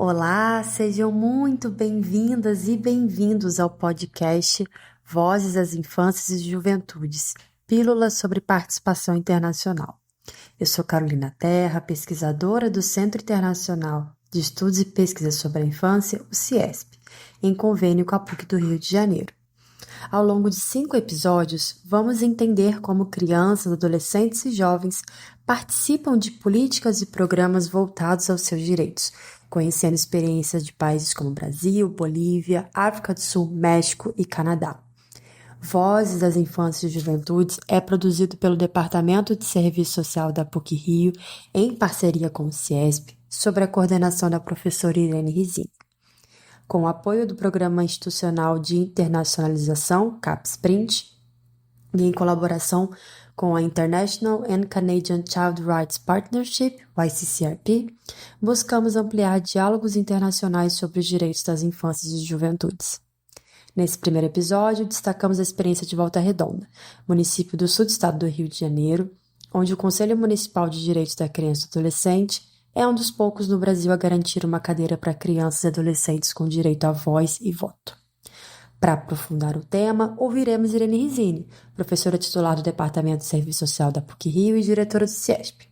Olá, sejam muito bem-vindas e bem-vindos ao podcast Vozes das Infâncias e Juventudes, Pílulas sobre Participação Internacional. Eu sou Carolina Terra, pesquisadora do Centro Internacional de Estudos e Pesquisas sobre a Infância, o CIESP, em convênio com a PUC do Rio de Janeiro. Ao longo de 5 episódios, vamos entender como crianças, adolescentes e jovens participam de políticas e programas voltados aos seus direitos, conhecendo experiências de países como Brasil, Bolívia, África do Sul, México e Canadá. Vozes das Infâncias e Juventudes é produzido pelo Departamento de Serviço Social da PUC Rio, em parceria com o CIESP, sob a coordenação da professora Irene Rizin. Com o apoio do Programa Institucional de Internacionalização, CAPES-Print, e em colaboração com a International and Canadian Child Rights Partnership, o ICCRP, buscamos ampliar diálogos internacionais sobre os direitos das infâncias e juventudes. Nesse primeiro episódio, destacamos a experiência de Volta Redonda, município do sul do estado do Rio de Janeiro, onde o Conselho Municipal de Direitos da Criança e do Adolescente é um dos poucos no Brasil a garantir uma cadeira para crianças e adolescentes com direito à voz e voto. Para aprofundar o tema, ouviremos Irene Rizini, professora titular do Departamento de Serviço Social da PUC Rio e diretora do CIESP.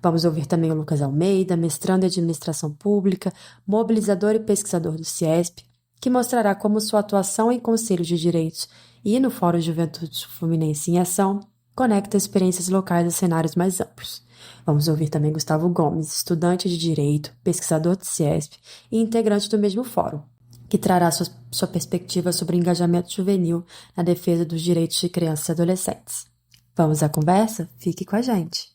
Vamos ouvir também o Lucas Almeida, mestrando em Administração Pública, mobilizador e pesquisador do CIESP, que mostrará como sua atuação em conselhos de direitos e no Fórum Juventude Fluminense em Ação conecta experiências locais a cenários mais amplos. Vamos ouvir também Gustavo Gomes, estudante de Direito, pesquisador do CIESP e integrante do mesmo fórum, que trará sua perspectiva sobre o engajamento juvenil na defesa dos direitos de crianças e adolescentes. Vamos à conversa? Fique com a gente.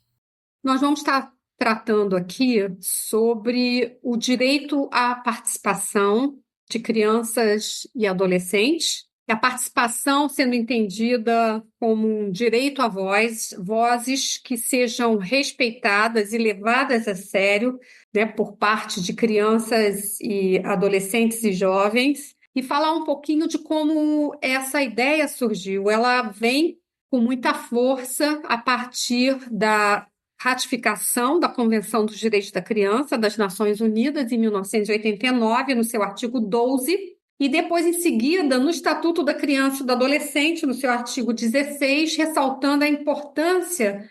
Nós vamos estar tratando aqui sobre o direito à participação de crianças e adolescentes, a participação sendo entendida como um direito à voz, vozes que sejam respeitadas e levadas a sério, né, por parte de crianças e adolescentes e jovens, e falar um pouquinho de como essa ideia surgiu. Ela vem com muita força a partir da ratificação da Convenção dos Direitos da Criança das Nações Unidas em 1989, no seu artigo 12, e depois, em seguida, no Estatuto da Criança e do Adolescente, no seu artigo 16, ressaltando a importância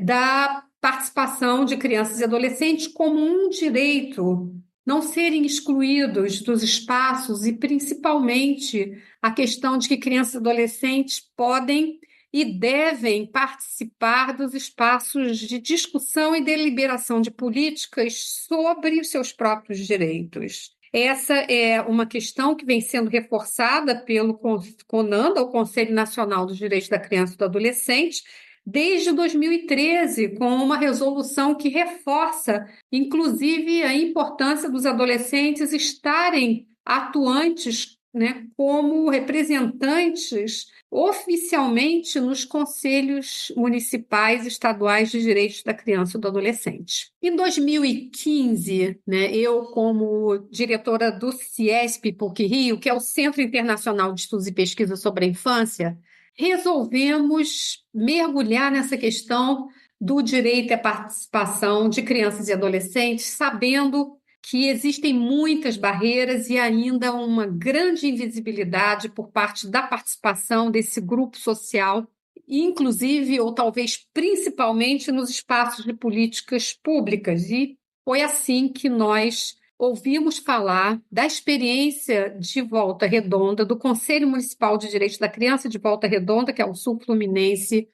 da participação de crianças e adolescentes como um direito, não serem excluídos dos espaços e, principalmente, a questão de que crianças e adolescentes podem e devem participar dos espaços de discussão e deliberação de políticas sobre os seus próprios direitos. Essa é uma questão que vem sendo reforçada pelo CONANDA, o Conselho Nacional dos Direitos da Criança e do Adolescente, desde 2013, com uma resolução que reforça, inclusive, a importância dos adolescentes estarem atuantes, né, como representantes oficialmente nos conselhos municipais e estaduais de direitos da criança e do adolescente. Em 2015, né, eu, como diretora do CIESP PUC Rio, que é o Centro Internacional de Estudos e Pesquisa sobre a Infância, resolvemos mergulhar nessa questão do direito à participação de crianças e adolescentes, sabendo que existem muitas barreiras e ainda uma grande invisibilidade por parte da participação desse grupo social, inclusive ou talvez principalmente nos espaços de políticas públicas. E foi assim que nós ouvimos falar da experiência de Volta Redonda, do Conselho Municipal de Direitos da Criança de Volta Redonda, que é o Sul Fluminense,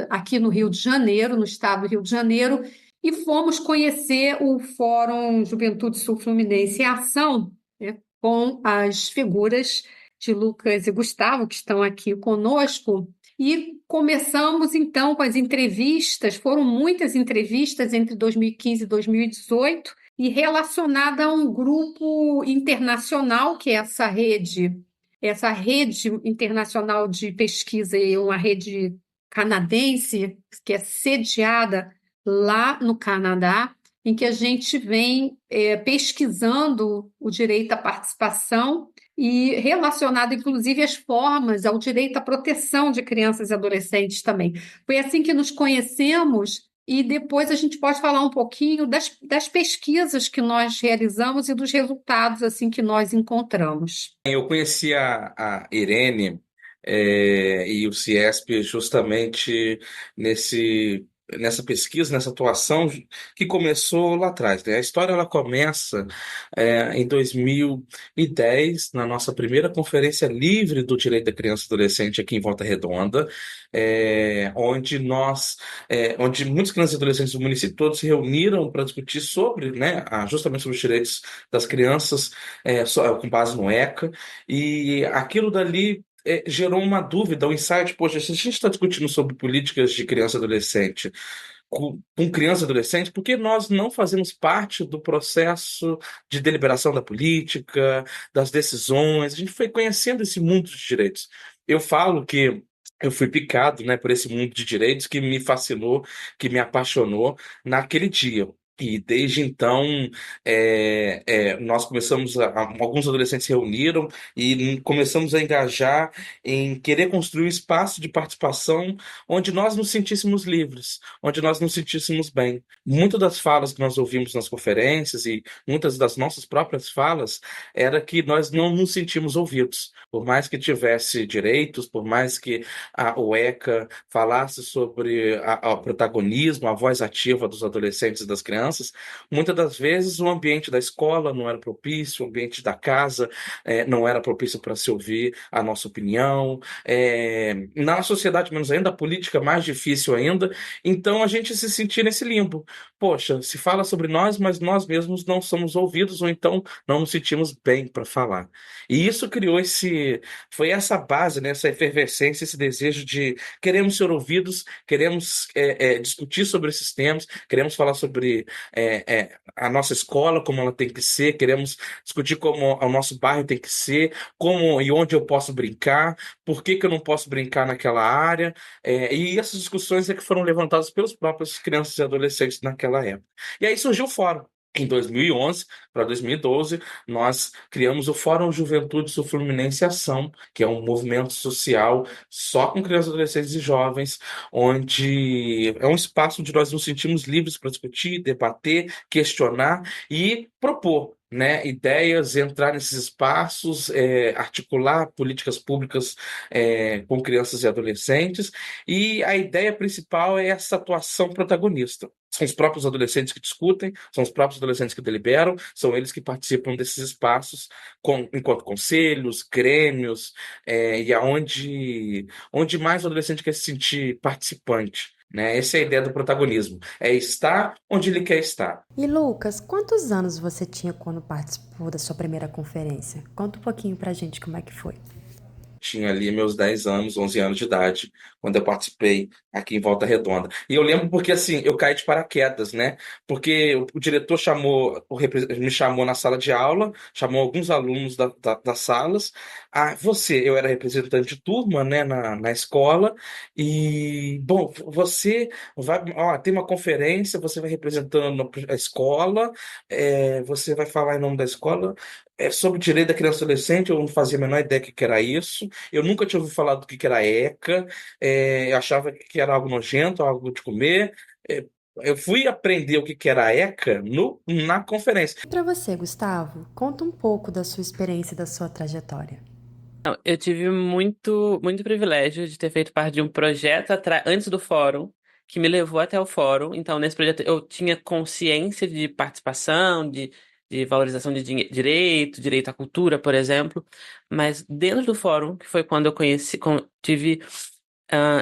aqui no Rio de Janeiro, no estado do Rio de Janeiro, e fomos conhecer o Fórum Juventude Sul-Fluminense em Ação, né, com as figuras de Lucas e Gustavo, que estão aqui conosco, e começamos então com as entrevistas. Foram muitas entrevistas entre 2015 e 2018, e relacionada a um grupo internacional, que é essa rede internacional de pesquisa, e uma rede canadense, que é sediada lá no Canadá, em que a gente vem pesquisando o direito à participação e relacionado, inclusive, às formas, ao direito à proteção de crianças e adolescentes também. Foi assim que nos conhecemos e depois a gente pode falar um pouquinho das pesquisas que nós realizamos e dos resultados assim que nós encontramos. Eu conheci a Irene, e o CIESP justamente nessa pesquisa, nessa atuação que começou lá atrás, né? A história ela começa em 2010, na nossa primeira Conferência Livre do Direito da Criança e Adolescente aqui em Volta Redonda, onde muitos crianças e adolescentes do município todos se reuniram para discutir sobre, né, justamente sobre os direitos das crianças, com base no ECA. E aquilo dali gerou uma dúvida, um insight. Poxa, se a gente está discutindo sobre políticas de criança e adolescente com criança e adolescente, por que nós não fazemos parte do processo de deliberação da política, das decisões? A gente foi conhecendo esse mundo de direitos. Eu falo que eu fui picado, né, por esse mundo de direitos que me fascinou, que me apaixonou naquele dia. E desde então, nós alguns adolescentes se reuniram e começamos a engajar em querer construir um espaço de participação onde nós nos sentíssemos livres, onde nós nos sentíssemos bem. Muitas das falas que nós ouvimos nas conferências e muitas das nossas próprias falas era que nós não nos sentimos ouvidos. Por mais que tivesse direitos, por mais que o ECA falasse sobre o protagonismo, a voz ativa dos adolescentes e das crianças, muitas das vezes o ambiente da escola não era propício, o ambiente da casa não era propício para se ouvir a nossa opinião. Na sociedade, menos ainda, a política mais difícil ainda. Então a gente se sentia nesse limbo. Poxa, se fala sobre nós, mas nós mesmos não somos ouvidos, ou então não nos sentimos bem para falar. E isso criou foi essa base, né, essa efervescência, esse desejo de queremos ser ouvidos, queremos discutir sobre esses temas, queremos falar sobre a nossa escola, como ela tem que ser, queremos discutir como o nosso bairro tem que ser, como e onde eu posso brincar, por que que eu não posso brincar naquela área, e essas discussões que foram levantadas pelos próprios crianças e adolescentes naquela época. E aí surgiu o fórum. Em 2011 para 2012, nós criamos o Fórum Juventude Sul Fluminense Ação, que é um movimento social só com crianças, adolescentes e jovens, onde é um espaço onde nós nos sentimos livres para discutir, debater, questionar e propor, né, ideias, entrar nesses espaços, articular políticas públicas com crianças e adolescentes. E a ideia principal é essa atuação protagonista. São os próprios adolescentes que discutem, são os próprios adolescentes que deliberam, são eles que participam desses espaços enquanto conselhos, grêmios, e onde mais o adolescente quer se sentir participante. Né? Essa é a ideia do protagonismo, é estar onde ele quer estar. E Lucas, quantos anos você tinha quando participou da sua primeira conferência? Conta um pouquinho pra gente como é que foi. Tinha ali meus 10 anos, 11 anos de idade, quando eu participei aqui em Volta Redonda. E eu lembro porque, assim, eu caí de paraquedas, né? Porque o diretor me chamou na sala de aula, chamou alguns alunos das salas. Eu era representante de turma, né, na escola, e, bom, você vai, ó, tem uma conferência, você vai representando a escola, você vai falar em nome da escola. Sobre direito da criança e adolescente, eu não fazia a menor ideia do que era isso. Eu nunca tinha ouvido falar do que era ECA. Eu achava que era algo nojento, algo de comer. Eu fui aprender o que era ECA na conferência. E para você, Gustavo, conta um pouco da sua experiência e da sua trajetória. Não, eu tive muito, muito privilégio de ter feito parte de um projeto antes do fórum, que me levou até o fórum. Então, nesse projeto, eu tinha consciência de participação, de valorização de direito à cultura, por exemplo. Mas dentro do fórum, que foi quando eu tive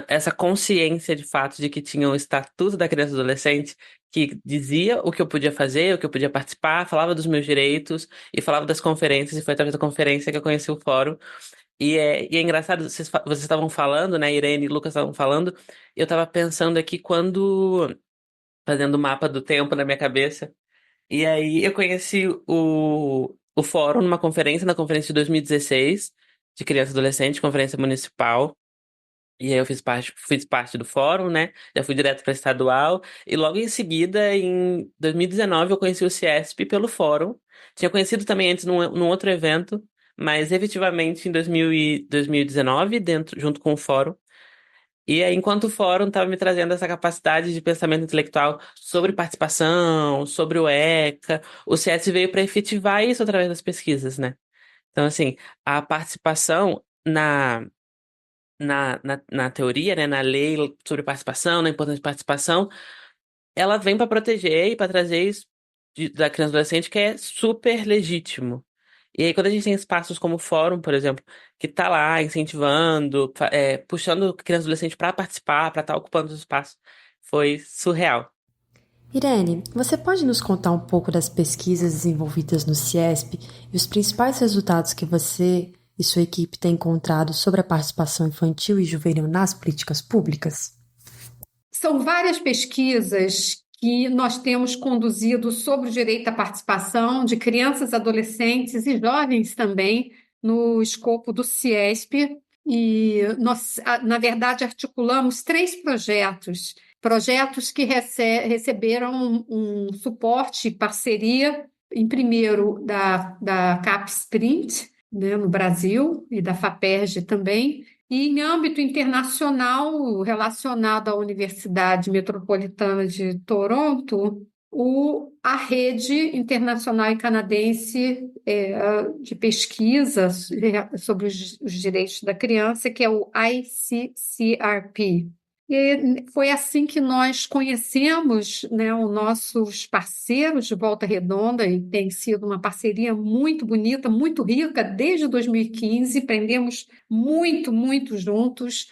essa consciência de fato de que tinha o Estatuto da Criança e do Adolescente que dizia o que eu podia fazer, o que eu podia participar, falava dos meus direitos e falava das conferências, e foi através da conferência que eu conheci o fórum. E é engraçado, vocês estavam falando, né, Irene e Lucas estavam falando, eu estava pensando aqui fazendo o mapa do tempo na minha cabeça, e aí eu conheci o fórum na conferência de 2016, de criança e adolescente, conferência municipal. E aí eu fiz parte do fórum, né? Já fui direto para estadual. E logo em seguida, em 2019, eu conheci o CIESP pelo fórum. Tinha conhecido também antes num outro evento, mas efetivamente em 2019, junto com o fórum. E aí, enquanto o fórum estava me trazendo essa capacidade de pensamento intelectual sobre participação, sobre o ECA, o CS veio para efetivar isso através das pesquisas, né? Então, assim, a participação na teoria, né, na lei sobre participação, na importância de participação, ela vem para proteger e para trazer isso da criança e adolescente, que é super legítimo. E aí, quando a gente tem espaços como o fórum, por exemplo, que tá lá incentivando, puxando criança e adolescente para participar, para estar ocupando os espaços, foi surreal. Irene, você pode nos contar um pouco das pesquisas desenvolvidas no CIESP e os principais resultados que você e sua equipe têm encontrado sobre a participação infantil e juvenil nas políticas públicas? São várias pesquisas que nós temos conduzido sobre o direito à participação de crianças, adolescentes e jovens também no escopo do CIESP. E nós, na verdade, articulamos 3 projetos que receberam um suporte e parceria, em primeiro da CAPES-Sprint, né, no Brasil, e da FAPERJ também, e em âmbito internacional, relacionado à Universidade Metropolitana de Toronto, a Rede Internacional e Canadense de Pesquisa sobre os Direitos da Criança, que é o ICCRP. E foi assim que nós conhecemos, né, os nossos parceiros de Volta Redonda, e tem sido uma parceria muito bonita, muito rica, desde 2015. Aprendemos muito, muito juntos,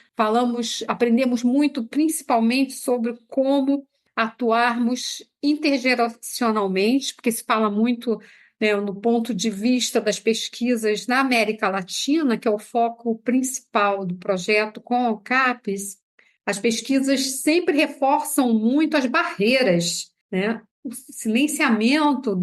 aprendemos muito, principalmente sobre como atuarmos intergeracionalmente, porque se fala muito, né, no ponto de vista das pesquisas na América Latina, que é o foco principal do projeto com o CAPES. As pesquisas sempre reforçam muito as barreiras, né? O silenciamento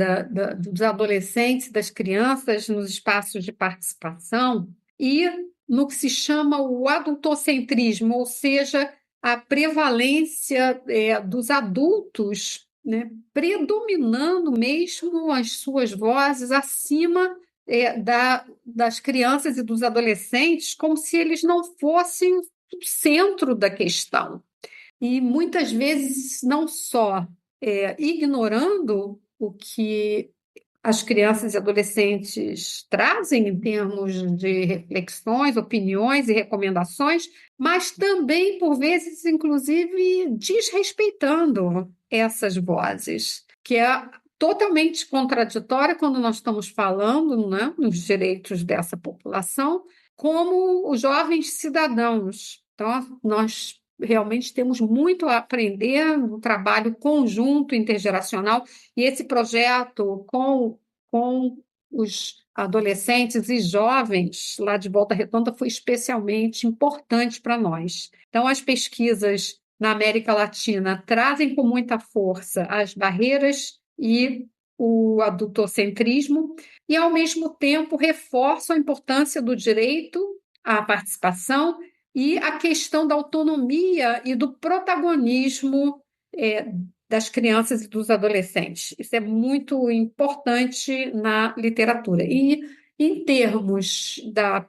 dos adolescentes e das crianças nos espaços de participação e no que se chama o adultocentrismo, ou seja, a prevalência dos adultos, né, predominando mesmo as suas vozes acima das crianças e dos adolescentes, como se eles não fossem o centro da questão. E muitas vezes não só ignorando o que as crianças e adolescentes trazem em termos de reflexões, opiniões e recomendações, mas também, por vezes, inclusive, desrespeitando essas vozes, que é totalmente contraditória quando nós estamos falando, né, nos direitos dessa população, como os jovens cidadãos. Então, nós realmente temos muito a aprender no trabalho conjunto intergeracional, e esse projeto com os adolescentes e jovens lá de Volta Redonda foi especialmente importante para nós. Então, as pesquisas na América Latina trazem com muita força as barreiras e o adultocentrismo, e, ao mesmo tempo, reforçam a importância do direito à participação e a questão da autonomia e do protagonismo das crianças e dos adolescentes. Isso é muito importante na literatura. E, em termos da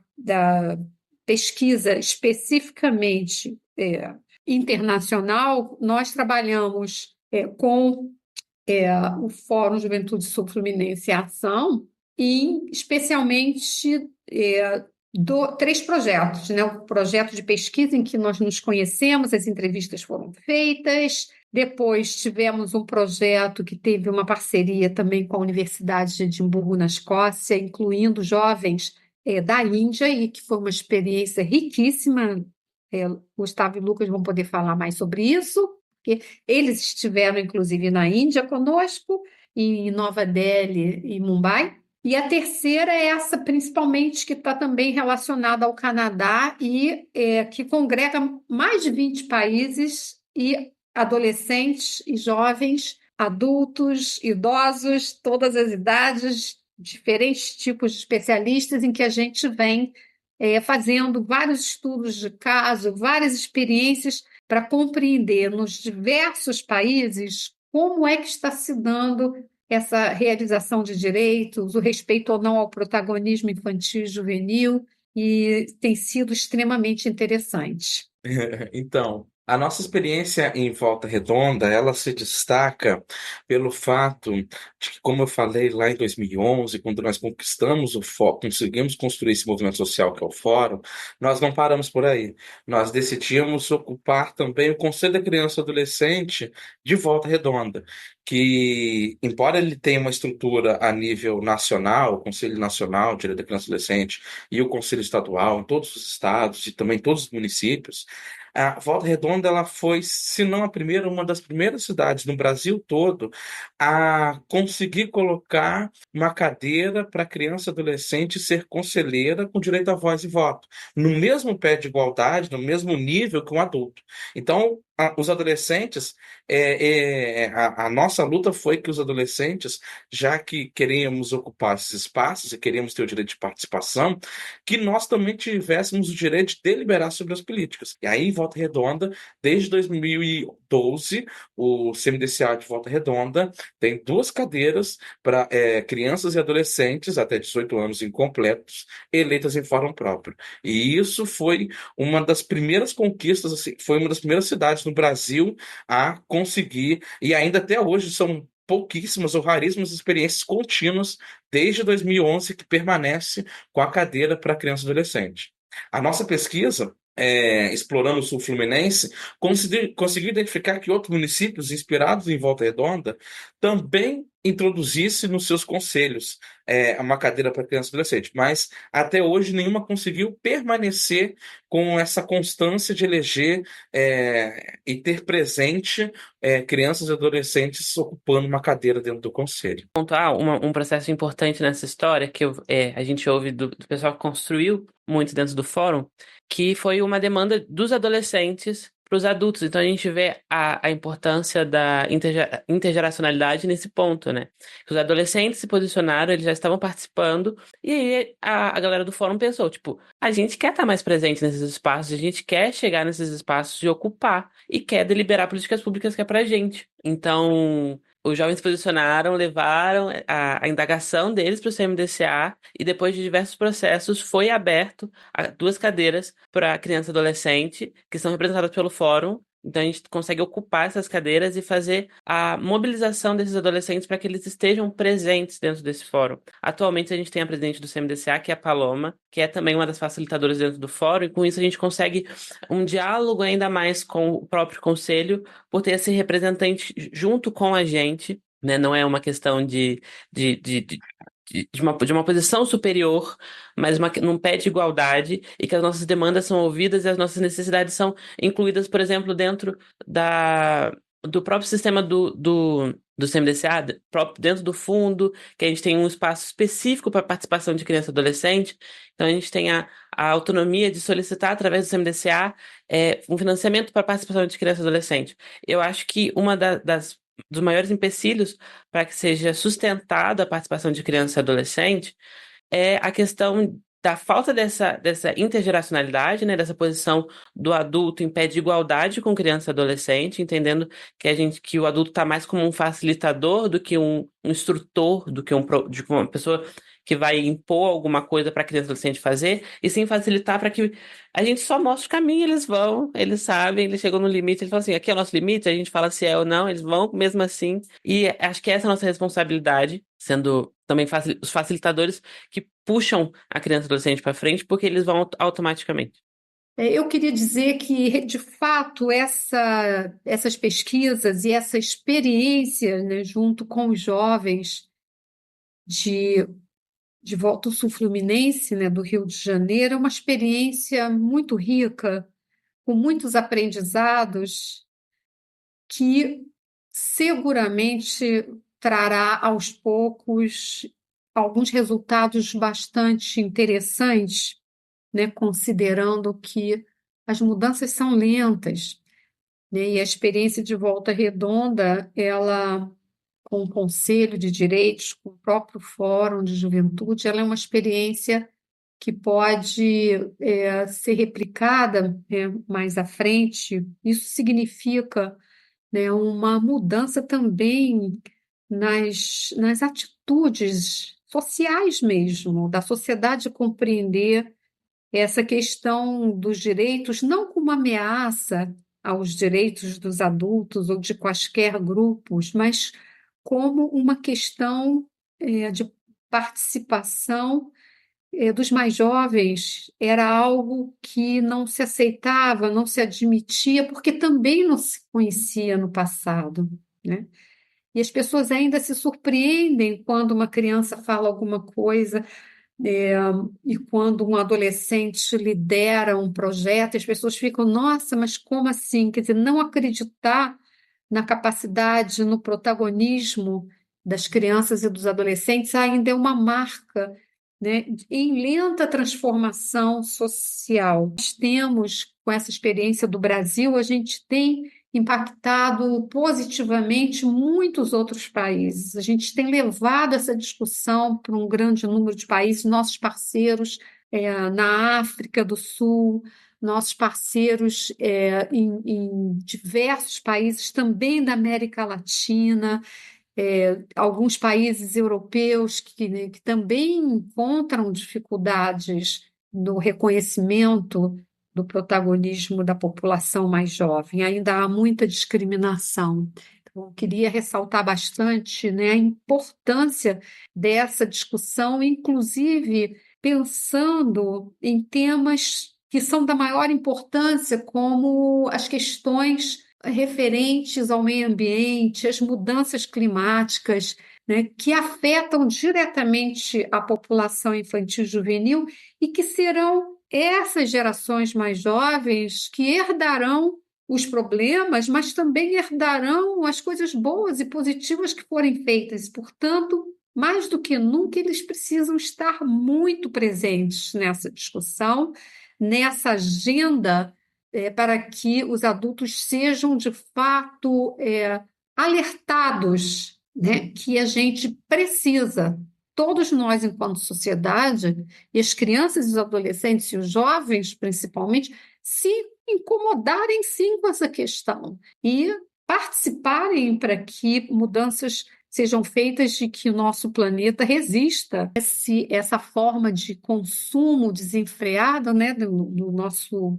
pesquisa especificamente internacional, nós trabalhamos com o Fórum Juventude Sul-Fluminense em Ação, e especialmente 3 projetos, né? O projeto de pesquisa em que nós nos conhecemos, as entrevistas foram feitas. Depois tivemos um projeto que teve uma parceria também com a Universidade de Edimburgo, na Escócia, incluindo jovens da Índia, e que foi uma experiência riquíssima. Gustavo e Lucas vão poder falar mais sobre isso, porque eles estiveram, inclusive, na Índia conosco, em Nova Delhi e Mumbai. E a terceira é essa, principalmente, que está também relacionada ao Canadá e que congrega mais de 20 países e adolescentes e jovens, adultos, idosos, todas as idades, diferentes tipos de especialistas, em que a gente vem fazendo vários estudos de caso, várias experiências para compreender nos diversos países como é que está se dando essa realização de direitos, o respeito ou não ao protagonismo infantil e juvenil, e tem sido extremamente interessante. Então, a nossa experiência em Volta Redonda, ela se destaca pelo fato de que, como eu falei lá em 2011, quando nós conquistamos o fórum, conseguimos construir esse movimento social que é o Fórum, nós não paramos por aí. Nós decidimos ocupar também o Conselho da Criança e Adolescente de Volta Redonda, que, embora ele tenha uma estrutura a nível nacional, o Conselho Nacional de Direito da Criança e Adolescente e o Conselho Estadual em todos os estados e também em todos os municípios, a Volta Redonda ela foi, se não a primeira, uma das primeiras cidades no Brasil todo a conseguir colocar uma cadeira para criança e adolescente ser conselheira com direito a voz e voto, no mesmo pé de igualdade, no mesmo nível que um adulto. Então, os adolescentes, a nossa luta foi que os adolescentes, já que queríamos ocupar esses espaços e queríamos ter o direito de participação, que nós também tivéssemos o direito de deliberar sobre as políticas. E aí, em Volta Redonda, desde 2012, o CMDCA de Volta Redonda tem 2 cadeiras para crianças e adolescentes até 18 anos incompletos, eleitas em fórum próprio. E isso foi uma das primeiras conquistas, assim, foi uma das primeiras cidades no Brasil a conseguir, e ainda até hoje são pouquíssimas ou raríssimas experiências contínuas desde 2011 que permanece com a cadeira para criança e adolescente. A nossa pesquisa, explorando o sul fluminense, conseguiu identificar que outros municípios inspirados em Volta Redonda também introduzisse nos seus conselhos uma cadeira para criança e adolescente, mas até hoje nenhuma conseguiu permanecer com essa constância de eleger e ter presente crianças e adolescentes ocupando uma cadeira dentro do conselho. Pontuar um processo importante nessa história que a gente ouve do pessoal que construiu muito dentro do fórum, que foi uma demanda dos adolescentes para os adultos. Então a gente vê a importância da intergeracionalidade nesse ponto, né? Os adolescentes se posicionaram, eles já estavam participando, e aí a galera do fórum pensou, tipo, a gente quer estar mais presente nesses espaços, a gente quer chegar nesses espaços e ocupar, e quer deliberar políticas públicas que é pra gente. Então, os jovens se posicionaram, levaram a indagação deles para o CMDCA e depois de diversos processos foi aberto 2 cadeiras para criança e adolescente que são representadas pelo fórum. Então a gente consegue ocupar essas cadeiras e fazer a mobilização desses adolescentes para que eles estejam presentes dentro desse fórum. Atualmente a gente tem a presidente do CMDCA, que é a Paloma, que é também uma das facilitadoras dentro do fórum, e com isso a gente consegue um diálogo ainda mais com o próprio conselho, por ter esse representante junto com a gente, né? Não é uma questão de, de, de, de uma posição superior, mas num pé de igualdade, e que as nossas demandas são ouvidas e as nossas necessidades são incluídas, por exemplo, dentro do próprio sistema do CMDCA, dentro do fundo, que a gente tem um espaço específico para participação de criança e adolescente. Então, a gente tem a autonomia de solicitar, através do CMDCA, um financiamento para a participação de criança e adolescente. Eu acho que dos maiores empecilhos para que seja sustentada a participação de criança e adolescente é a questão da falta dessa intergeracionalidade, né, dessa posição do adulto em pé de igualdade com criança e adolescente, entendendo que o adulto está mais como um facilitador do que um instrutor, do que de uma pessoa que vai impor alguma coisa para a criança e adolescente fazer, e sim facilitar para que a gente só mostre o caminho, eles vão, eles sabem, eles chegam no limite, eles falam assim, aqui é o nosso limite, a gente fala se é ou não, eles vão mesmo assim, e acho que essa é a nossa responsabilidade, sendo também os facilitadores que puxam a criança e adolescente para frente, porque eles vão automaticamente. Eu queria dizer que, de fato, essas pesquisas e essa experiência, né, junto com os jovens de Volta ao Sul Fluminense, né, do Rio de Janeiro, é uma experiência muito rica, com muitos aprendizados, que seguramente trará aos poucos alguns resultados bastante interessantes, né, considerando que as mudanças são lentas, né, e a experiência de Volta Redonda, ela, com o Conselho de Direitos, com o próprio Fórum de Juventude, ela é uma experiência que pode ser replicada, mais à frente. Isso significa, né, uma mudança também nas atitudes sociais mesmo, da sociedade compreender essa questão dos direitos, não como ameaça aos direitos dos adultos ou de quaisquer grupos, mas como uma questão de participação dos mais jovens. Era algo que não se aceitava, não se admitia, porque também não se conhecia no passado, né? E as pessoas ainda se surpreendem quando uma criança fala alguma coisa, é, e quando um adolescente lidera um projeto, as pessoas ficam, nossa, mas como assim? Quer dizer, não acreditar na capacidade, no protagonismo das crianças e dos adolescentes ainda é uma marca, né, em lenta transformação social. Nós temos, com essa experiência do Brasil, a gente tem impactado positivamente muitos outros países. A gente tem levado essa discussão para um grande número de países, nossos parceiros na África do Sul, nossos parceiros em diversos países também da América Latina, alguns países europeus né, que também encontram dificuldades no reconhecimento do protagonismo da população mais jovem. Ainda há muita discriminação. Então, eu queria ressaltar bastante, né, a importância dessa discussão, inclusive pensando em temas que são da maior importância, como as questões referentes ao meio ambiente, as mudanças climáticas, né, que afetam diretamente a população infantil e juvenil e que serão essas gerações mais jovens que herdarão os problemas, mas também herdarão as coisas boas e positivas que forem feitas. Portanto, mais do que nunca, eles precisam estar muito presentes nessa discussão, nessa agenda, para que os adultos sejam, de fato, alertados, né, que a gente precisa, todos nós, enquanto sociedade, e as crianças, os adolescentes e os jovens, principalmente, se incomodarem sim com essa questão e participarem para que mudanças sejam feitas de que o nosso planeta resista a essa forma de consumo desenfreado, né, do nosso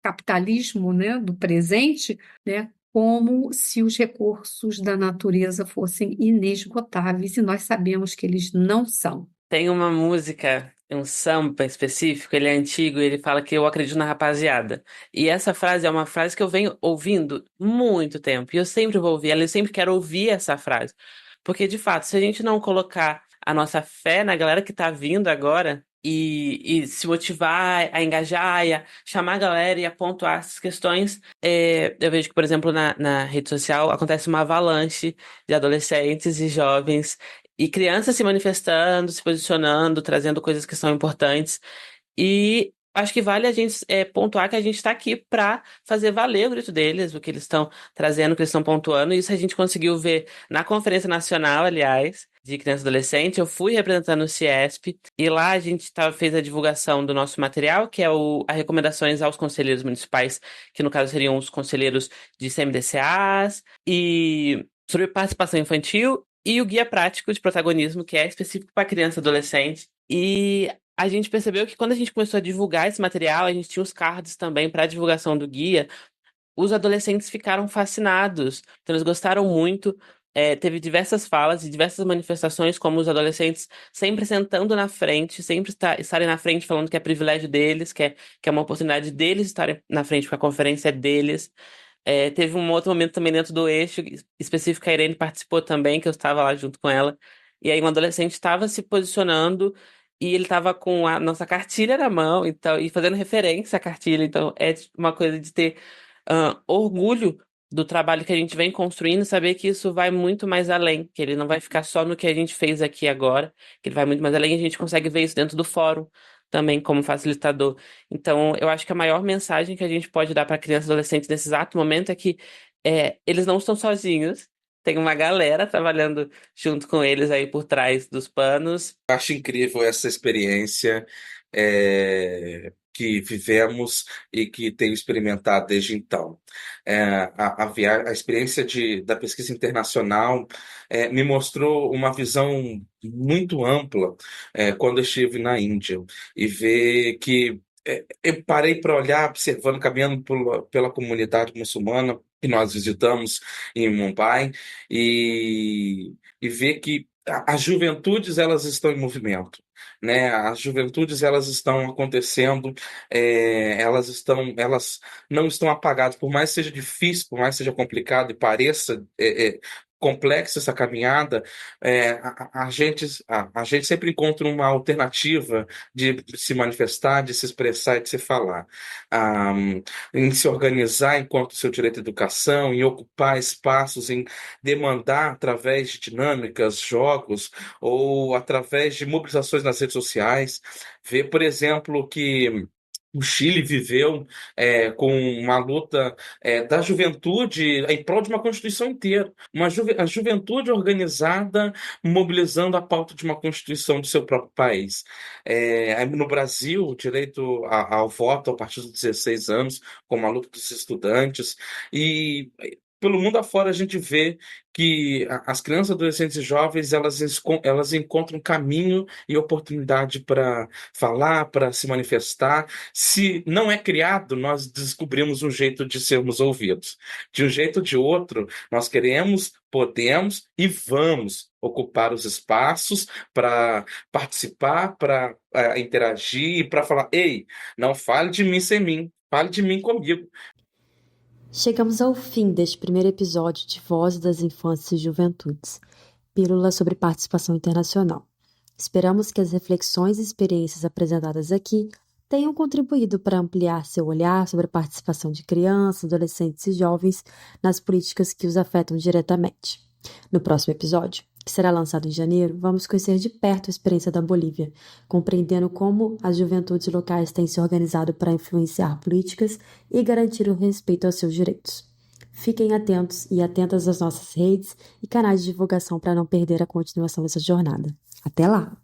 capitalismo, né, do presente, né, como se os recursos da natureza fossem inesgotáveis, e nós sabemos que eles não são. Tem uma música, um samba específico, ele é antigo, e ele fala que eu acredito na rapaziada. E essa frase é uma frase que eu venho ouvindo muito tempo, e eu sempre vou ouvir ela, eu sempre quero ouvir essa frase. Porque, de fato, se a gente não colocar a nossa fé na galera que tá vindo agora, e se motivar a engajar, e a chamar a galera e a pontuar essas questões, eu vejo que, por exemplo, na rede social acontece uma avalanche de adolescentes e jovens e crianças se manifestando, se posicionando, trazendo coisas que são importantes. E acho que vale a gente pontuar que a gente está aqui para fazer valer o grito deles, o que eles estão trazendo, o que eles estão pontuando. Isso a gente conseguiu ver na Conferência Nacional, aliás, de Criança e Adolescente. Eu fui representando o CIESP e lá a gente fez a divulgação do nosso material, que é as recomendações aos conselheiros municipais, que no caso seriam os conselheiros de CMDCAs, e sobre participação infantil. E o guia prático de protagonismo, que é específico para criança e adolescente. E a gente percebeu que quando a gente começou a divulgar esse material, a gente tinha os cards também para a divulgação do guia, os adolescentes ficaram fascinados. Então, eles gostaram muito. Teve diversas falas e diversas manifestações, como os adolescentes sempre sentando na frente, sempre estarem na frente, falando que é privilégio deles, que é uma oportunidade deles estarem na frente, porque a conferência é deles. Teve um outro momento também dentro do eixo, específico, a Irene participou também, que eu estava lá junto com ela. E aí um adolescente estava se posicionando e ele estava com a nossa cartilha na mão então, e fazendo referência à cartilha. Então é uma coisa de ter orgulho do trabalho que a gente vem construindo, e saber que isso vai muito mais além, que ele não vai ficar só no que a gente fez aqui agora, que ele vai muito mais além e a gente consegue ver isso dentro do fórum também como facilitador. Então, eu acho que a maior mensagem que a gente pode dar para crianças e adolescentes nesse exato momento é que eles não estão sozinhos. Tem uma galera trabalhando junto com eles aí por trás dos panos. Acho incrível essa experiência que vivemos e que tenho experimentado desde então. A experiência da pesquisa internacional me mostrou uma visão muito ampla quando eu estive na Índia e ver que eu parei para olhar, observando, caminhando pela comunidade muçulmana que nós visitamos em Mumbai e ver que as juventudes elas estão em movimento, né? As juventudes elas estão acontecendo, elas não estão apagadas, por mais seja difícil, por mais seja complicado e pareça complexa essa caminhada, a gente sempre encontra uma alternativa de se manifestar, de se expressar e de se falar. Ah, em se organizar enquanto seu direito à educação, em ocupar espaços, em demandar através de dinâmicas, jogos ou através de mobilizações nas redes sociais. Ver, por exemplo, que o Chile viveu com uma luta da juventude em prol de uma Constituição inteira. A juventude organizada mobilizando a pauta de uma Constituição do seu próprio país. No Brasil, o direito ao voto a partir dos 16 anos, com a luta dos estudantes. E pelo mundo afora a gente vê que as crianças, adolescentes e jovens elas encontram caminho e oportunidade para falar, para se manifestar. Se não é criado, nós descobrimos um jeito de sermos ouvidos. De um jeito ou de outro, nós queremos, podemos e vamos ocupar os espaços para participar, para interagir e para falar: ei, não fale de mim sem mim, fale de mim comigo. Chegamos ao fim deste primeiro episódio de Vozes das Infâncias e Juventudes, pílula sobre participação internacional. Esperamos que as reflexões e experiências apresentadas aqui tenham contribuído para ampliar seu olhar sobre a participação de crianças, adolescentes e jovens nas políticas que os afetam diretamente. No próximo episódio, que será lançado em janeiro, vamos conhecer de perto a experiência da Bolívia, compreendendo como as juventudes locais têm se organizado para influenciar políticas e garantir o respeito aos seus direitos. Fiquem atentos e atentas às nossas redes e canais de divulgação para não perder a continuação dessa jornada. Até lá!